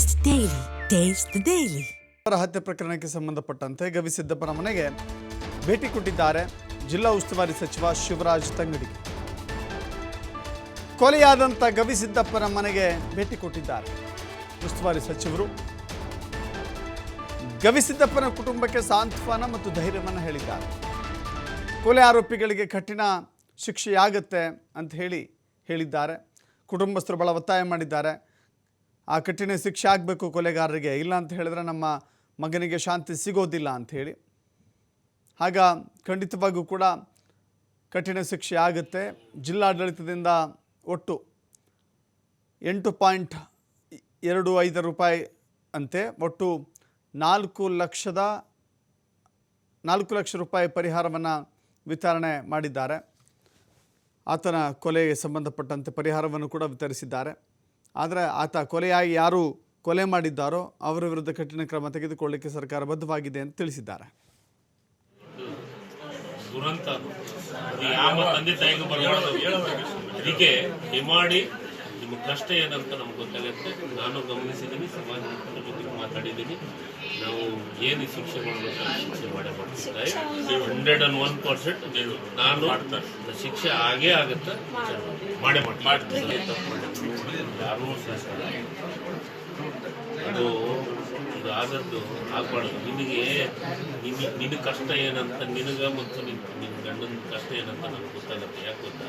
Taste Daily. Taste the Daily. ಹತ್ಯೆ ಪ್ರಕರಣಕ್ಕೆ ಸಂಬಂಧಪಟ್ಟಂತೆ ಗವಿಸಿದ್ದಪ್ಪನ ಮನೆಗೆ ಭೇಟಿ ಕೊಟ್ಟಿದ್ದಾರೆ ಜಿಲ್ಲಾ ಉಸ್ತುವಾರಿ ಸಚಿವ ಶಿವರಾಜ್ ತಂಗಡಿ. ಕೊಲೆಯಾದಂಥ ಗವಿಸಿದ್ದಪ್ಪನ ಮನೆಗೆ ಭೇಟಿ ಕೊಟ್ಟಿದ್ದಾರೆ ಉಸ್ತುವಾರಿ ಸಚಿವರು. ಗವಿಸಿದ್ದಪ್ಪನ ಕುಟುಂಬಕ್ಕೆ ಸಾಂತ್ವನ ಮತ್ತು ಧೈರ್ಯವನ್ನು ಹೇಳಿದ್ದಾರೆ. ಕೊಲೆ ಆರೋಪಿಗಳಿಗೆ ಕಠಿಣ ಶಿಕ್ಷೆಯಾಗುತ್ತೆ ಅಂತ ಹೇಳಿದ್ದಾರೆ. ಕುಟುಂಬಸ್ಥರು ಬಹಳ ಒತ್ತಾಯ ಮಾಡಿದ್ದಾರೆ. ಆ ಕಠಿಣ ಶಿಕ್ಷೆ ಆಗಬೇಕು ಕೊಲೆಗಾರರಿಗೆ, ಇಲ್ಲ ಅಂತ ಹೇಳಿದ್ರೆ ನಮ್ಮ ಮಗನಿಗೆ ಶಾಂತಿ ಸಿಗೋದಿಲ್ಲ ಅಂಥೇಳಿ. ಆಗ ಖಂಡಿತವಾಗೂ ಕೂಡ ಕಠಿಣ ಶಿಕ್ಷೆ ಆಗುತ್ತೆ. ಜಿಲ್ಲಾಡಳಿತದಿಂದ ಒಟ್ಟು 8.25 ರೂಪಾಯಿ ಅಂತೆ ಒಟ್ಟು 4 ಲಕ್ಷ ರೂಪಾಯಿ ಪರಿಹಾರವನ್ನು ವಿತರಣೆ ಮಾಡಿದ್ದಾರೆ. ಆತನ ಕೊಲೆಗೆ ಸಂಬಂಧಪಟ್ಟಂತೆ ಪರಿಹಾರವನ್ನು ಕೂಡ ವಿತರಿಸಿದ್ದಾರೆ. ಆದರೆ ಆತ ಕೊಲೆಯಾಗಿ ಯಾರು ಕೊಲೆ ಮಾಡಿದ್ದಾರೋ ಅವರ ವಿರುದ್ಧ ಕಠಿಣ ಕ್ರಮ ತೆಗೆದುಕೊಳ್ಳಲಿಕ್ಕೆ ಸರ್ಕಾರ ಬದ್ಧವಾಗಿದೆ ಅಂತ ತಿಳಿಸಿದ್ದಾರೆ. ದುರಂತ ಯಾವ ತಂದೆ ತಾಯಿಗೂ ಬರಬಾರ್ದು. ಅದಕ್ಕೆ ಹಿಮಾಡಿ ನಿಮ್ಮ ಕಷ್ಟ ಏನಂತ ನಮ್ಗೆ ಗೊತ್ತಾಗುತ್ತೆ. ನಾನು ಗಮನಿಸಿದ್ದೀನಿ, ಸಮಾಜ ಜೊತೆಗೆ ಮಾತಾಡಿದ್ದೀನಿ. ನಾವು ಏನು ಶಿಕ್ಷೆ ಮಾಡಬೇಕು ಶಿಕ್ಷೆ ಮಾಡೇ ಮಾಡ್ತಿದ್ದಾರೆ. 101% ನಾನು ಶಿಕ್ಷೆ ಆಗೇ ಆಗುತ್ತೆ, ಮಾಡೇ ಮಾಡ್ತೀನಿ. ಯಾರೂ ಅದು ಇದು ಆದದ್ದು ಆಗಬಾರ್ದು. ನಿನ್ನ ಕಷ್ಟ ಏನಂತ ನಿನಗ ಮತ್ತು ನಿನ್ನ ಗಂಡನ ಕಷ್ಟ ಏನಂತ ನಮ್ಗೆ ಗೊತ್ತಾಗುತ್ತೆ. ಯಾಕೆ ಗೊತ್ತಾ,